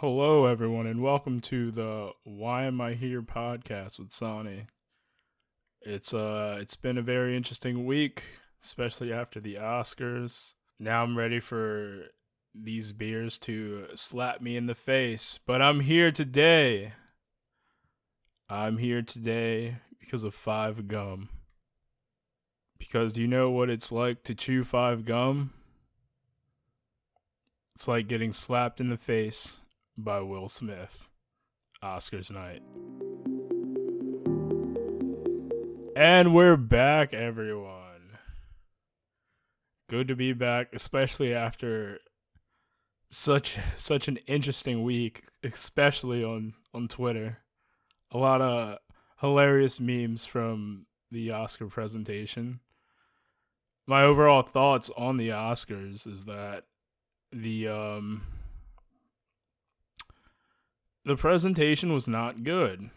Hello, everyone, and welcome to the Why Am I Here podcast with Sonny. It's been a very interesting week, especially after the Oscars. Now I'm ready for these beers to slap me in the face, but I'm here today. I'm here today because of five gum. Because do you know what it's like to chew five gum? It's like getting slapped in the face by Will Smith. Oscars night. And we're back, everyone. Good to be back, especially after such an interesting week, especially on Twitter. A lot of hilarious memes from the Oscar presentation. My overall thoughts on the Oscars is that the the presentation was not good.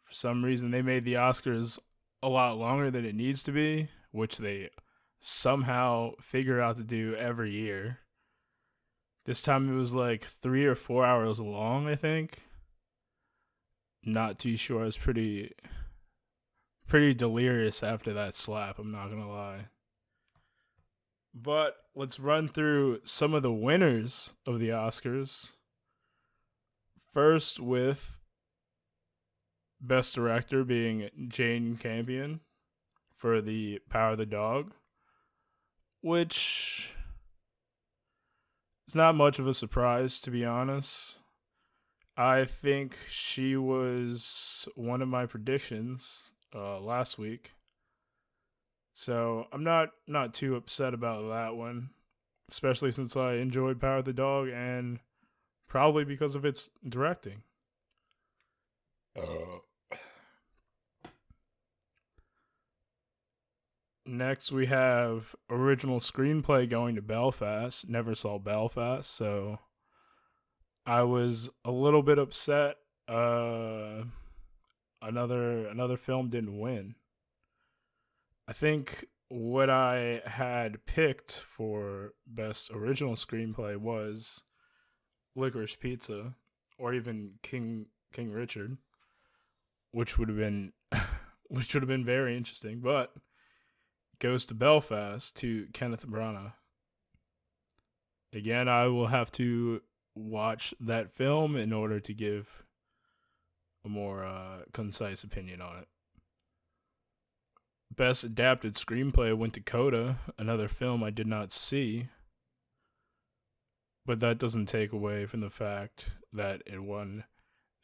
For some reason, they made the Oscars a lot longer than it needs to be, which they somehow figure out to do every year. This time it was like 3 or 4 hours long, I think. Not too sure. I was pretty delirious after that slap, I'm not gonna lie. But let's run through some of the winners of the Oscars. First with Best Director being Jane Campion for the Power of the Dog, which is not much of a surprise, to be honest. I think she was one of my predictions last week, so I'm not too upset about that one, especially since I enjoyed Power of the Dog and probably because of its directing. Next, we have original screenplay going to Belfast. Never saw Belfast, so I was a little bit upset. Another film didn't win. I think what I had picked for best original screenplay was Licorice Pizza, or even King Richard, which would have been very interesting, but goes to Belfast to Kenneth Branagh. Again, I will have to watch that film in order to give a more concise opinion on it. Best Adapted Screenplay went to Coda, another film I did not see, but that doesn't take away from the fact that it won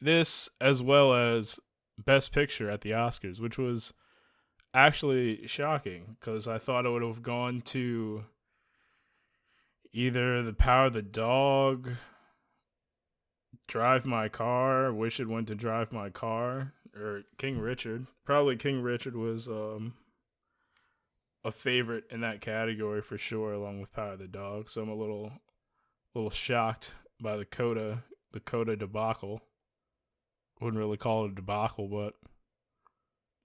this as well as Best Picture at the Oscars, which was actually shocking because I thought it would have gone to either The Power of the Dog, Drive My Car, wish it went to Drive My Car, or King Richard. Probably King Richard was a favorite in that category for sure, along with Power of the Dog. So I'm a little shocked by the Coda debacle. Wouldn't really call it a debacle, but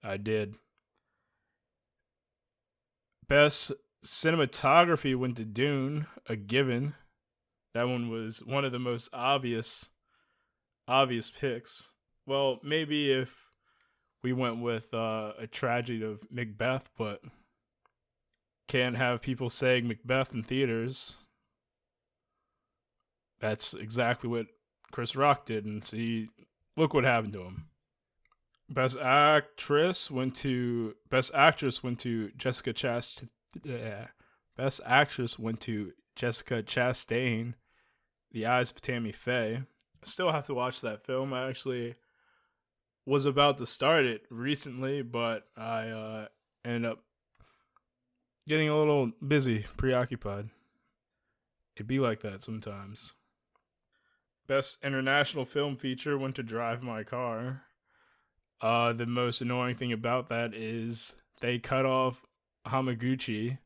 I did. Best cinematography went to Dune, a given. That one was one of the most obvious picks. Well, maybe if we went with a tragedy of Macbeth, but can't have people saying Macbeth in theaters. That's exactly what Chris Rock did, and see, look what happened to him. Best Actress went to Jessica Chastain. Best Actress went to Jessica Chastain, The Eyes of Tammy Faye. I still have to watch that film. I actually was about to start it recently, but I ended up getting a little busy, preoccupied. It'd be like that sometimes. Best International Film Feature went to Drive My Car. The most annoying thing about that is they cut off Hamaguchi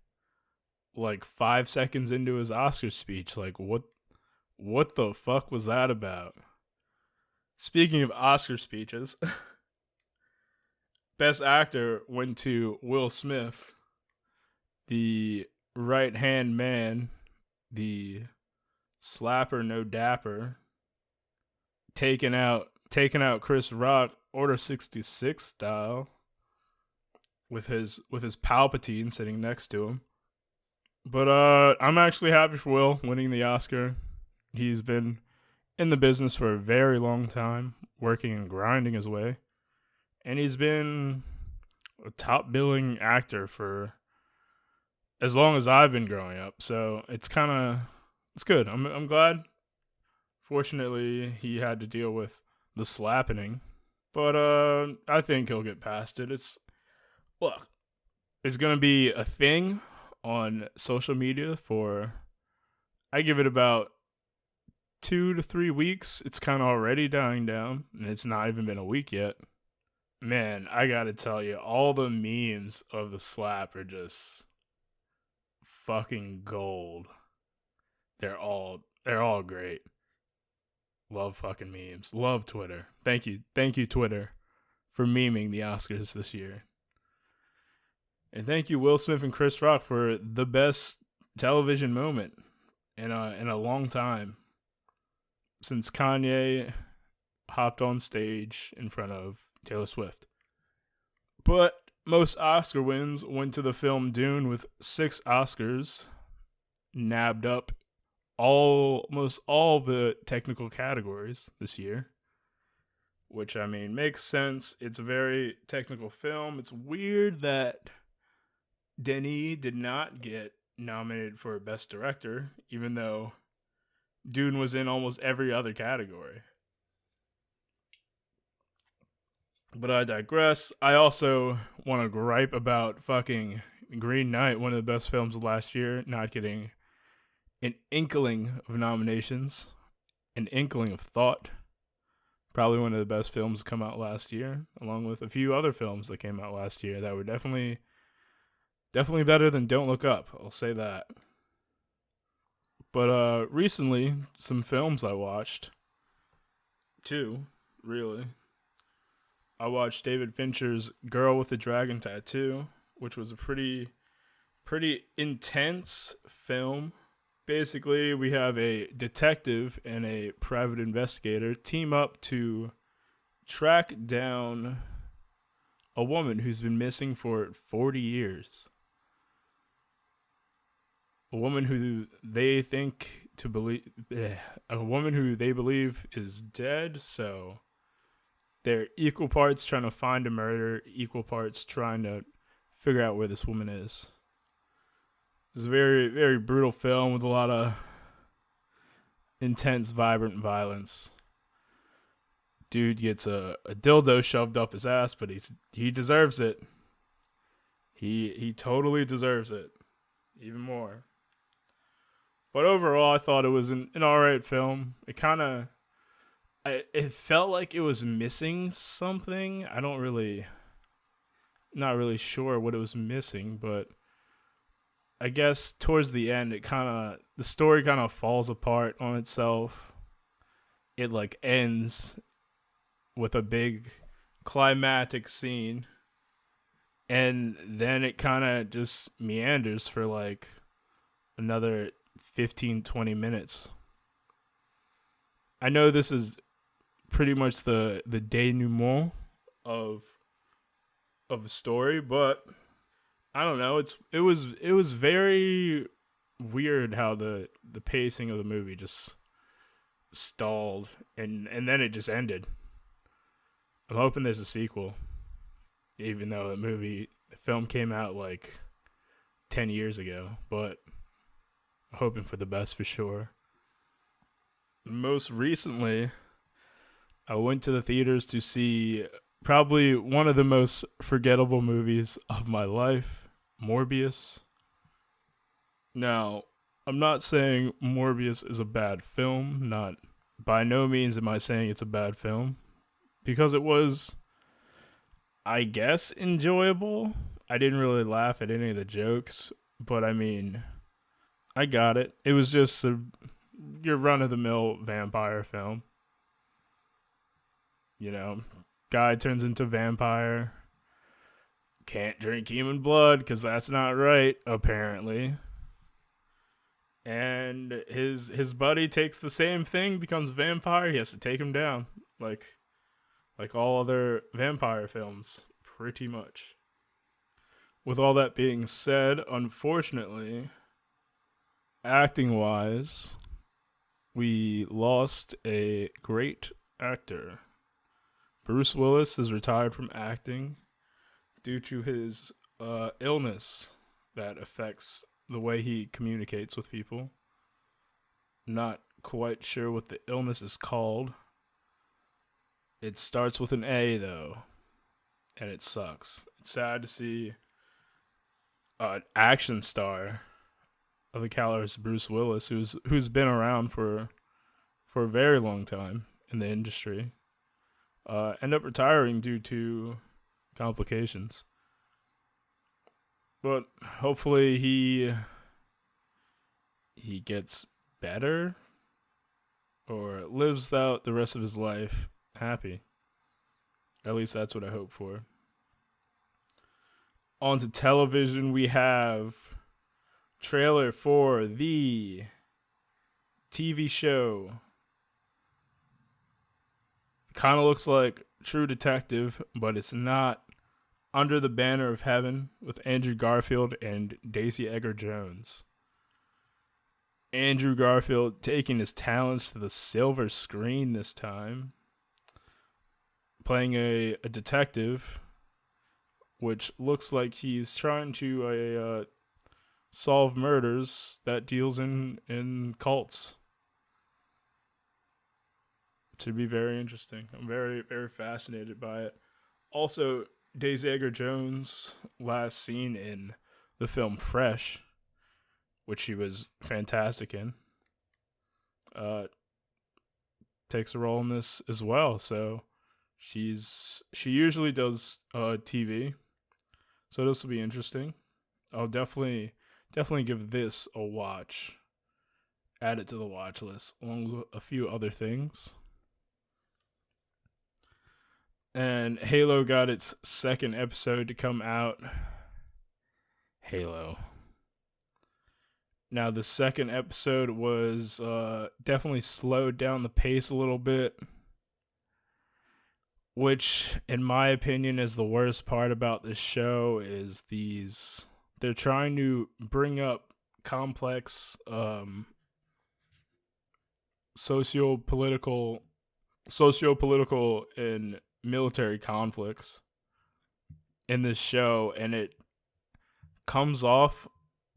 like 5 seconds into his Oscar speech. Like, what the fuck was that about? Speaking of Oscar speeches, Best Actor went to Will Smith, the right hand man, the Slapper No Dapper, taking out Chris Rock, Order 66 style, with his Palpatine sitting next to him. But I'm actually happy for Will winning the Oscar. He's been in the business for a very long time, working and grinding his way, and he's been a top billing actor for as long as I've been growing up. So it's good. I'm glad. Fortunately, he had to deal with the slapping, but I think he'll get past it. It's gonna be a thing on social media for, I give it about 2 to 3 weeks. It's kind of already dying down, and it's not even been a week yet. Man, I gotta tell you, all the memes of the slap are just fucking gold. They're all great. Love fucking memes. Love Twitter. Thank you, Twitter, for memeing the Oscars this year. And thank you, Will Smith and Chris Rock, for the best television moment in a long time, since Kanye hopped on stage in front of Taylor Swift. But most Oscar wins went to the film Dune, with 6 Oscars, nabbed up almost all the technical categories this year, which, I mean, makes sense. It's a very technical film. It's weird that Denis did not get nominated for Best Director, even though Dune was in almost every other category. But I digress. I also want to gripe about fucking Green Knight, one of the best films of last year, not getting an inkling of nominations, an inkling of thought. Probably one of the best films to come out last year, along with a few other films that came out last year that were definitely better than Don't Look Up. I'll say that. But recently, some films I watched. 2, really. I watched David Fincher's Girl with the Dragon Tattoo, which was a pretty intense film. Basically, we have a detective and a private investigator team up to track down a woman who's been missing for 40 years. A woman who they believe is dead, so they're equal parts trying to find a murder, equal parts trying to figure out where this woman is. It's a very, very brutal film with a lot of intense, vibrant violence. Dude gets a dildo shoved up his ass, but he deserves it. He totally deserves it. Even more. But overall, I thought it was an alright film. It felt like it was missing something. Not really sure what it was missing, but I guess towards the end, the story kind of falls apart on itself. It like ends with a big climactic scene, and then it kind of just meanders for like another 15-20 minutes. I know this is pretty much the denouement of a story, but I don't know. It was very weird how the pacing of the movie just stalled and then it just ended. I'm hoping there's a sequel, even though the film came out like 10 years ago, but I'm hoping for the best for sure. Most recently, I went to the theaters to see probably one of the most forgettable movies of my life, Morbius. Now, I'm not saying Morbius is a bad film. By no means am I saying it's a bad film, because it was, I guess, enjoyable. I didn't really laugh at any of the jokes, but I mean, I got it. It was just your run-of-the-mill vampire film. You know, guy turns into vampire. Can't drink human blood because that's not right, apparently. and his buddy takes the same thing, becomes a vampire. He has to take him down, like all other vampire films, pretty much. With all that being said, unfortunately, acting wise, we lost a great actor. Bruce Willis is retired from acting due to his illness that affects the way he communicates with people. Not quite sure what the illness is called. It starts with an A, though, and it sucks. It's sad to see an action star of the caliber of Bruce Willis, who's been around for a very long time in the industry, end up retiring due to complications. But hopefully he gets better or lives out the rest of his life happy. At least that's what I hope for. On to television, we have trailer for the TV show. Kind of looks like True Detective, but it's not. Under the Banner of Heaven with Andrew Garfield and Daisy Edgar Jones. Andrew Garfield taking his talents to the silver screen this time, playing a detective, which looks like he's trying to solve murders that deals in cults. Should be very interesting. I'm very, very fascinated by it. Also, Daisy Edgar Jones last seen in the film Fresh, which she was fantastic in, takes a role in this as well. So she usually does TV, so this will be interesting. I'll definitely give this a watch. Add it to the watch list along with a few other things. And Halo got its second episode to come out. Halo. Now, the second episode was definitely slowed down the pace a little bit, which, in my opinion, is the worst part about this show. Is they're trying to bring up complex socio-political and military conflicts in this show, and it comes off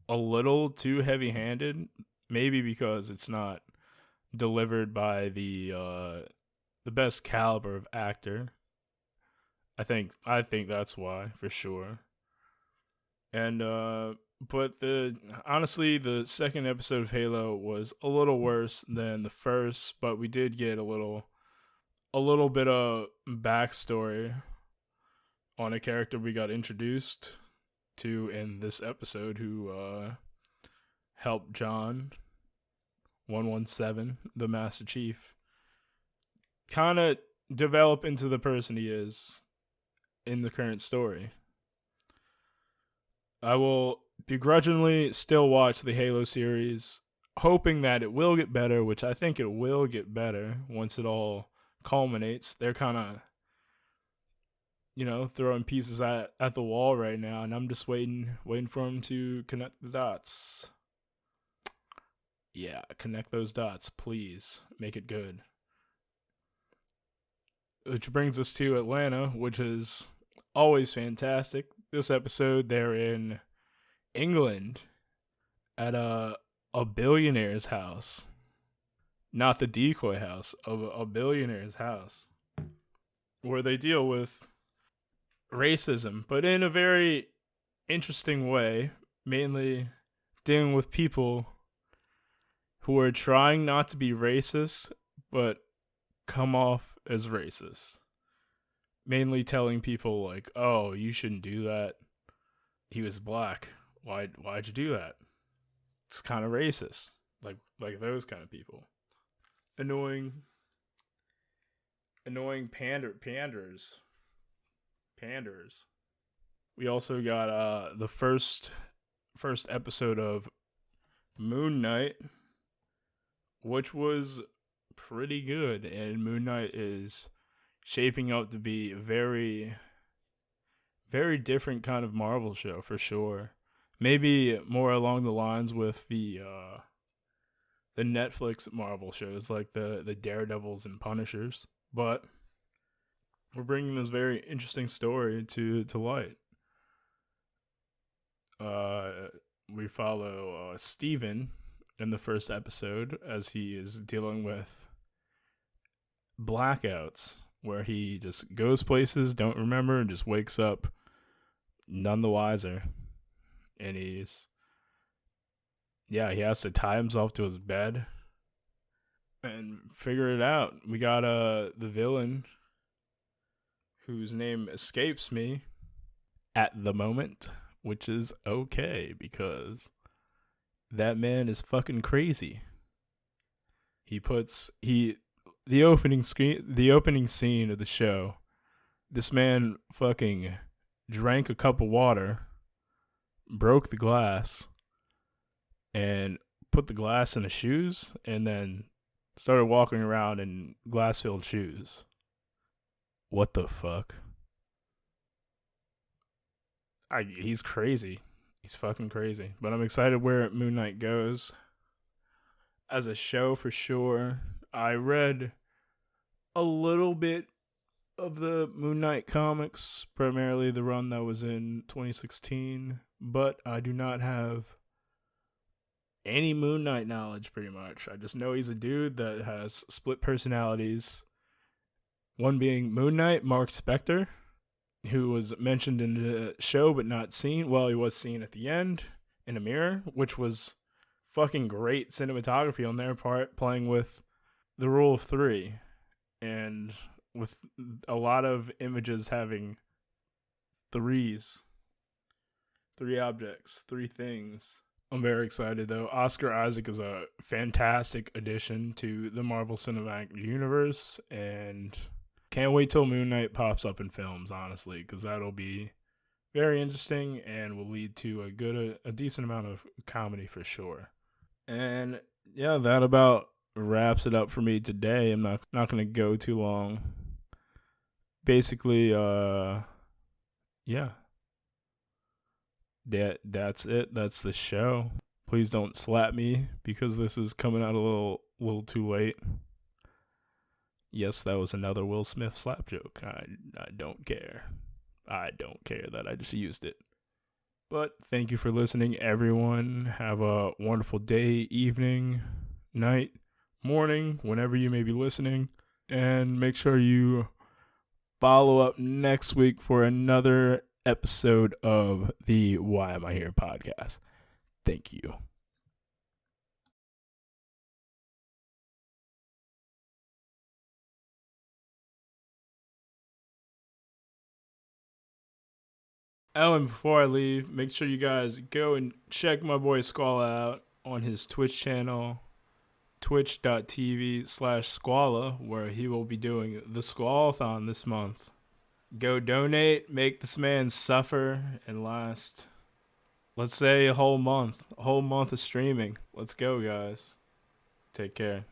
a little too heavy-handed, maybe because it's not delivered by the best caliber of actor. I think that's why, for sure. And but honestly, the second episode of Halo was a little worse than the first, but we did get a little bit of backstory on a character we got introduced to in this episode who helped John 117, the Master Chief, kind of develop into the person he is in the current story. I will begrudgingly still watch the Halo series, hoping that it will get better, which I think it will get better once it all culminates. They're kind of, throwing pieces at the wall right now, and I'm just waiting for them to connect the dots. Yeah, connect those dots, please. Make it good. Which brings us to Atlanta, which is always fantastic. This episode, they're in England at a billionaire's house. Not the decoy house, of a billionaire's house, where they deal with racism, but in a very interesting way, mainly dealing with people who are trying not to be racist, but come off as racist. Mainly telling people like, oh, you shouldn't do that. He was black. Why'd you do that? It's kind of racist. Like those kind of people. Annoying panders. We also got the first episode of Moon Knight, which was pretty good, and Moon Knight is shaping up to be a very, very different kind of Marvel show for sure. Maybe more along the lines with the Netflix Marvel shows like the Daredevils and Punishers, but we're bringing this very interesting story to light. Uh, we follow Steven in the first episode as he is dealing with blackouts where he just goes places, don't remember, and just wakes up none the wiser. And he has to tie himself to his bed and figure it out. We got the villain whose name escapes me at the moment, which is okay because that man is fucking crazy. The opening scene of the show, this man fucking drank a cup of water, broke the glass, and put the glass in his shoes, and then started walking around in glass-filled shoes. What the fuck? He's crazy. He's fucking crazy. But I'm excited where Moon Knight goes as a show for sure. I read a little bit of the Moon Knight comics, primarily the run that was in 2016, but I do not have any Moon Knight knowledge pretty much. I just know he's a dude that has split personalities. One being Moon Knight, Mark Spector, who was mentioned in the show but not seen. Well, he was seen at the end in a mirror, which was fucking great cinematography on their part, playing with the rule of three and with a lot of images having three objects, three things. I'm very excited though. Oscar Isaac is a fantastic addition to the Marvel Cinematic Universe, and can't wait till Moon Knight pops up in films, honestly, because that'll be very interesting and will lead to a decent amount of comedy for sure. And yeah, that about wraps it up for me today. I'm not gonna go too long. Basically, yeah. That's it. That's the show. Please don't slap me because this is coming out a little too late. Yes, that was another Will Smith slap joke. I don't care. I don't care that I just used it. But thank you for listening, everyone. Have a wonderful day, evening, night, morning, whenever you may be listening. And make sure you follow up next week for another episode of the Why Am I Here podcast. Thank you. Oh, and before I leave, make sure you guys go and check my boy Squall out on his Twitch channel, twitch.tv/Squalla, where he will be doing the Squallathon this month. Go donate, make this man suffer and last, let's say, a whole month of streaming. Let's go, guys. Take care.